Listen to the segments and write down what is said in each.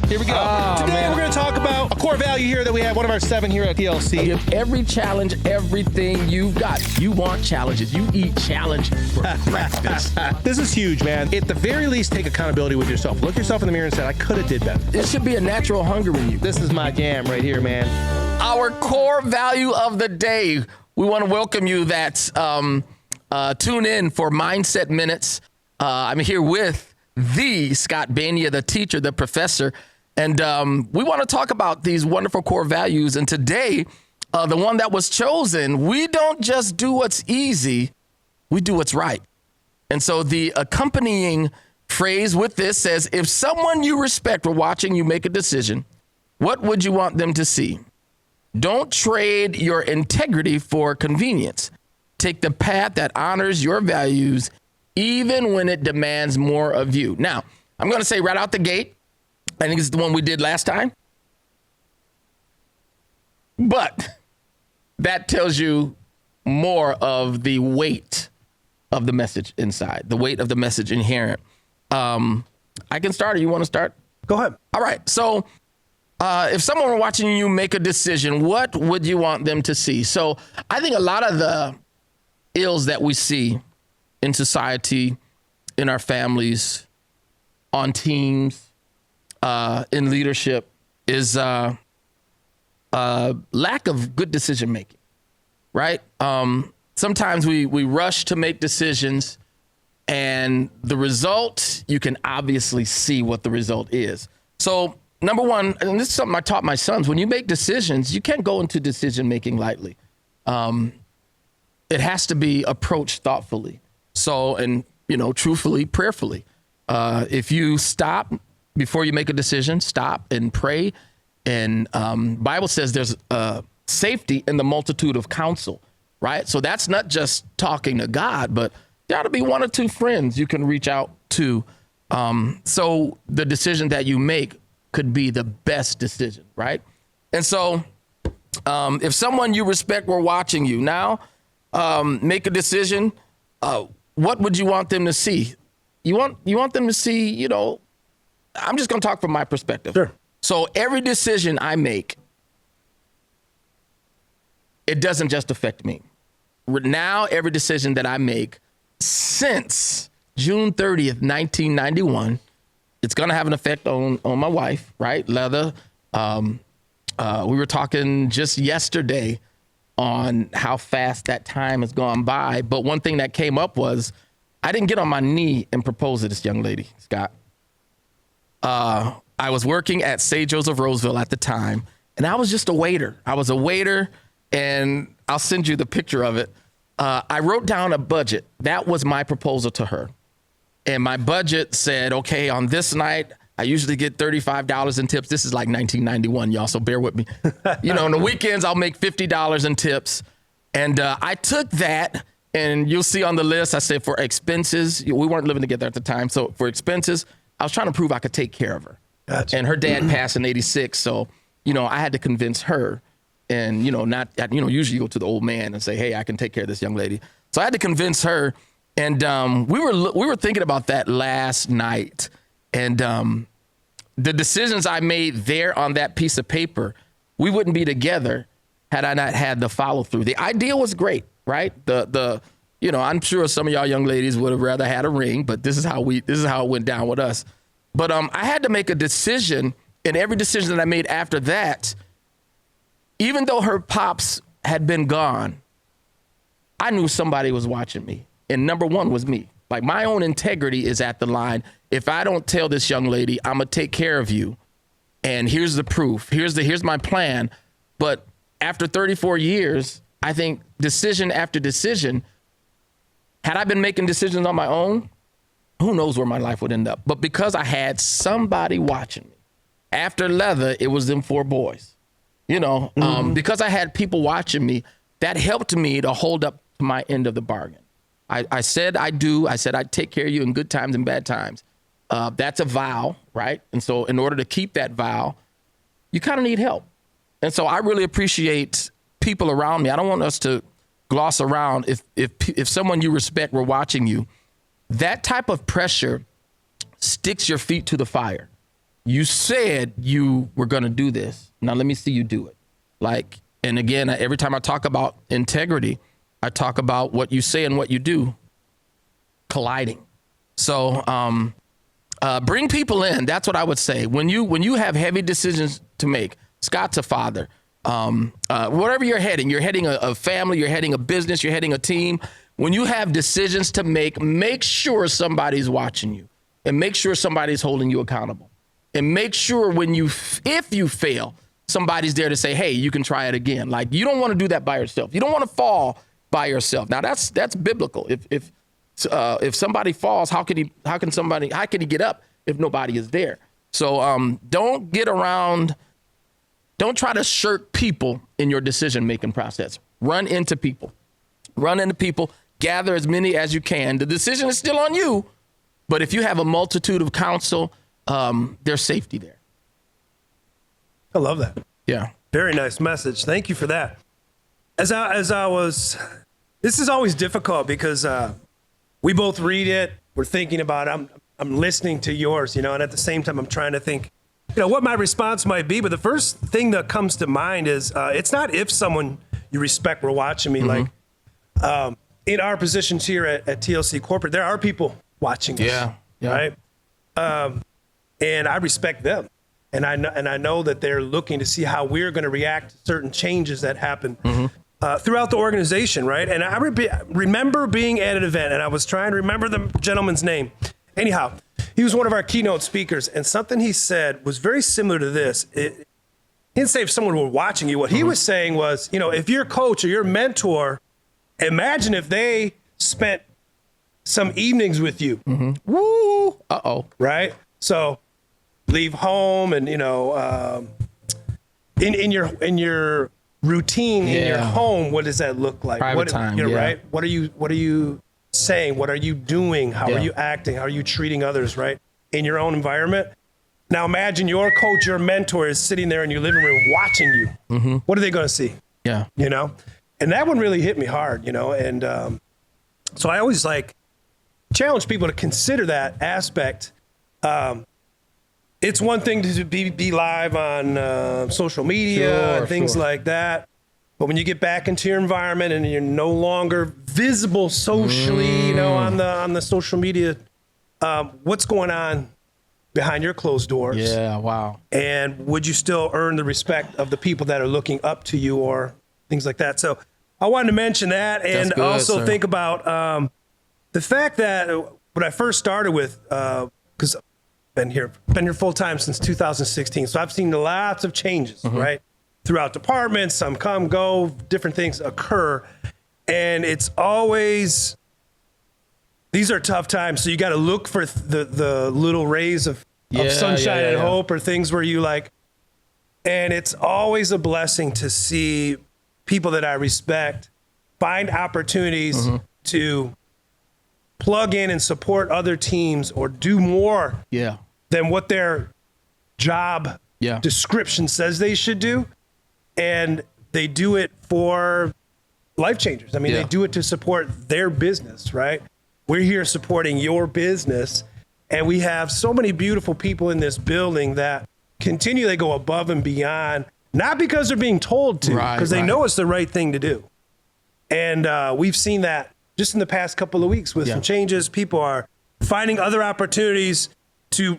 Here we go. Today we're going to talk about a core value here that we have, one of our 7 here at TLC. Give every challenge everything you've got. You want challenges. You eat challenge for breakfast. This is huge, man. At the very least, take accountability with yourself. Look yourself in the mirror and say, I could have did better. There should be a natural hunger in you. This is my jam right here, man. Our core value of the day. We want to welcome you that tune in for Mindset Minutes. I'm here with the Scott Bania, the teacher, the professor. And we want to talk about these wonderful core values. And today, the one that was chosen, we don't just do what's easy, we do what's right. And so the accompanying phrase with this says, if someone you respect were watching you make a decision, what would you want them to see? Don't trade your integrity for convenience. Take the path that honors your values, even when it demands more of you. Now, I'm going to say right out the gate, I think it's the one we did last time. But that tells you more of the weight of the message inside, the weight of the message inherent. I can start, or you want to start? Go ahead. All right. So if someone were watching you make a decision, what would you want them to see? So I think a lot of the ills that we see in society, in our families, on teams, in leadership is lack of good decision making, right? Sometimes we rush to make decisions, and the result, you can obviously see what the result is. So number one, and this is something I taught my sons, when you make decisions, you can't go into decision making lightly. It has to be approached thoughtfully. So, and truthfully, prayerfully. If you stop before you make a decision, stop and pray. And Bible says there's safety in the multitude of counsel, right? So that's not just talking to God, but there ought to be 1 or 2 friends you can reach out to. So the decision that you make could be the best decision, right? And so if someone you respect were watching you now, make a decision, what would you want them to see? You want them to see, I'm just going to talk from my perspective. Sure. So every decision I make, it doesn't just affect me. Now, every decision that I make since June 30th, 1991, it's going to have an effect on my wife, right? Leather. We were talking just yesterday on how fast that time has gone by. But one thing that came up was I didn't get on my knee and propose to this young lady, Scott. I was working at St. Joseph Roseville at the time, and I was just a waiter. I was a waiter, and I'll send you the picture of it. I wrote down a budget. That was my proposal to her. And my budget said, okay, on this night, I usually get $35 in tips. This is like 1991, y'all, so bear with me. On the weekends, I'll make $50 in tips. And I took that, and you'll see on the list, I said for expenses, we weren't living together at the time. So for expenses, I was trying to prove I could take care of her. Gotcha. And her dad passed in 86. So, I had to convince her and, usually you go to the old man and say, hey, I can take care of this young lady. So I had to convince her. And we were thinking about that last night. And the decisions I made there on that piece of paper, we wouldn't be together had I not had the follow through. The idea was great, right? I'm sure some of y'all young ladies would have rather had a ring, but this is how it went down with us. But I had to make a decision, and every decision that I made after that, even though her pops had been gone, I knew somebody was watching me. And number one was me. Like, my own integrity is at the line. If I don't tell this young lady, I'm going to take care of you, and here's the proof, here's my plan. But after 34 years, I think decision after decision, had I been making decisions on my own, who knows where my life would end up. But because I had somebody watching me, after Leather, it was them 4 boys, because I had people watching me, that helped me to hold up to my end of the bargain. I said I do. I said I'd take care of you in good times and bad times. That's a vow, right? And so in order to keep that vow, you kind of need help. And so I really appreciate people around me. I don't want us to gloss around. If someone you respect were watching you, that type of pressure sticks your feet to the fire. you said you were going to do this. Now let me see you do it. Like, and again, every time I talk about integrity, I talk about what you say and what you do colliding. So bring people in. That's what I would say. When you have heavy decisions to make, Scott's a father. Wherever you're heading a family, you're heading a business, you're heading a team. When you have decisions to make sure somebody's watching you and make sure somebody's holding you accountable. And make sure if you fail, somebody's there to say, hey, you can try it again. Like, you don't want to do that by yourself. You don't want to fall by yourself. Now that's biblical. If somebody falls, how can he get up if nobody is there? So don't try to shirk people in your decision-making process. Run into people, gather as many as you can. The decision is still on you, but if you have a multitude of counsel, there's safety there. I love that. Yeah. Very nice message. Thank you for that. This is always difficult because we both read it. We're thinking about it. I'm listening to yours, and at the same time, I'm trying to think, what my response might be. But the first thing that comes to mind is it's not if someone you respect were watching me. Like in our positions here at TLC Corporate, there are people watching us. Yeah. Right. And I respect them. And I know that they're looking to see how we're going to react to certain changes that happen throughout the organization, right? And I remember being at an event, and I was trying to remember the gentleman's name. Anyhow, he was one of our keynote speakers, and something he said was very similar to this. He didn't say if someone were watching you. What he was saying was, if your coach or your mentor, imagine if they spent some evenings with you. Woo! Uh-oh. Right? So leave home and, in your routine in your home, what does that look like? Private time, right? What are you saying? What are you doing? How are you acting? How are you treating others, right? In your own environment. Now imagine your coach, your mentor is sitting there in your living room watching you. What are they going to see? Yeah. And that one really hit me hard, and so I always challenge people to consider that aspect. It's one thing to be live on social media and things like that. But when you get back into your environment and you're no longer visible socially, on the social media, what's going on behind your closed doors? Yeah, wow. And would you still earn the respect of the people that are looking up to you or things like that? So I wanted to mention that and also think about the fact that when I first started with, because been here full time since 2016. So I've seen lots of changes, right? Throughout departments, some come, go, different things occur. And it's always, these are tough times. So you got to look for the little rays of sunshine and hope or things where you and it's always a blessing to see people that I respect find opportunities to plug in and support other teams or do more than what their job description says they should do. And they do it for life changers. I mean, they do it to support their business, right? We're here supporting your business. And we have so many beautiful people in this building that continually go above and beyond, not because they're being told to, because they know it's the right thing to do. And we've seen that just in the past couple of weeks with some changes. People are finding other opportunities to,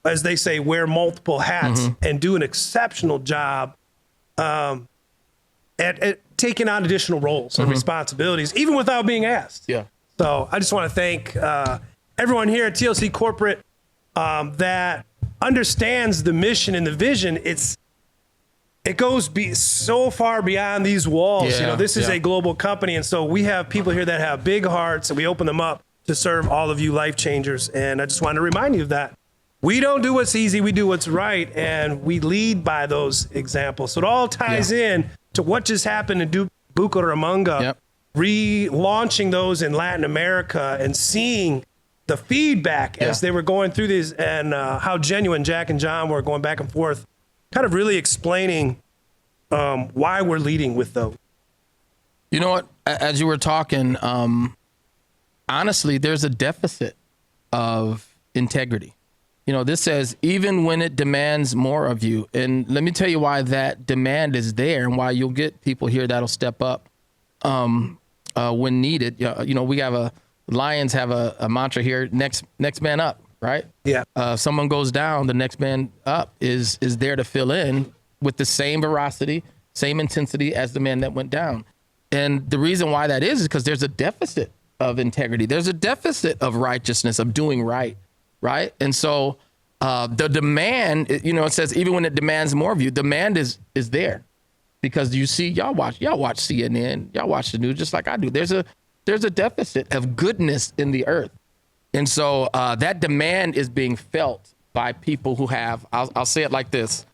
as they say, wear multiple hats and do an exceptional job at taking on additional roles and responsibilities, even without being asked. Yeah. So I just want to thank everyone here at TLC Corporate that understands the mission and the vision. It goes so far beyond these walls. This is a global company. And so we have people here that have big hearts, and we open them up to serve all of you life changers. And I just want to remind you of that. We don't do what's easy. We do what's right. And we lead by those examples. So it all ties in to what just happened in Bucaramanga, relaunching those in Latin America and seeing the feedback as they were going through these and how genuine Jack and John were going back and forth, kind of really explaining why we're leading with those. You know what? As you were talking, honestly, there's a deficit of integrity This says, even when it demands more of you. And let me tell you why that demand is there and why you'll get people here that'll step up when needed. We have Lions have a mantra here, next man up, right? Yeah. Someone goes down, the next man up is there to fill in with the same veracity, same intensity as the man that went down. And the reason why that is because there's a deficit of integrity. There's a deficit of righteousness, of doing right. Right. And so the demand, it says even when it demands more of you, demand is there because you see, y'all watch CNN, y'all watch the news just like I do. There's a deficit of goodness in the earth. And so that demand is being felt by people who have, I'll say it like this.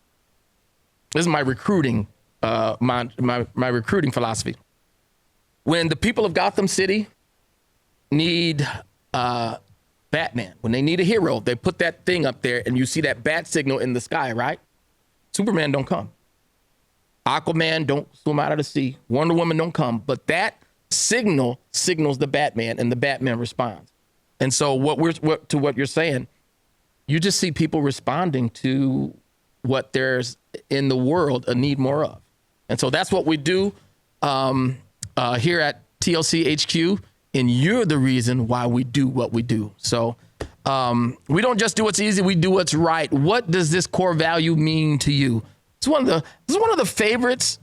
This is my recruiting, my recruiting philosophy. When the people of Gotham City need Batman, when they need a hero, they put that thing up there and you see that bat signal in the sky, right? Superman don't come. Aquaman don't swim out of the sea. Wonder Woman don't come. But that signals the Batman and the Batman responds. And so what you're saying, you just see people responding to what there's in the world a need more of. And so that's what we do here at TLCHQ. And you're the reason why we do what we do. So we don't just do what's easy, we do what's right. What does this core value mean to you? This is one of the favorites.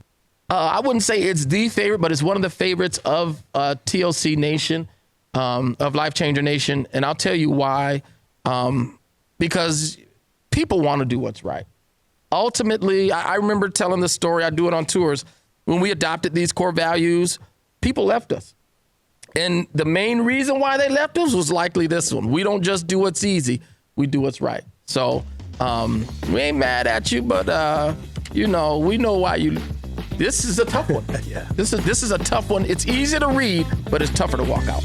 I wouldn't say it's the favorite, but it's one of the favorites of TLC Nation, of Life Changer Nation. And I'll tell you why. Because people want to do what's right. Ultimately, I remember telling the story, I do it on tours. When we adopted these core values, people left us. And the main reason why they left us was likely this one. We don't just do what's easy, we do what's right. So we ain't mad at you, but we know why you. This is a tough one. Yeah. This is a tough one. It's easy to read, but it's tougher to walk out.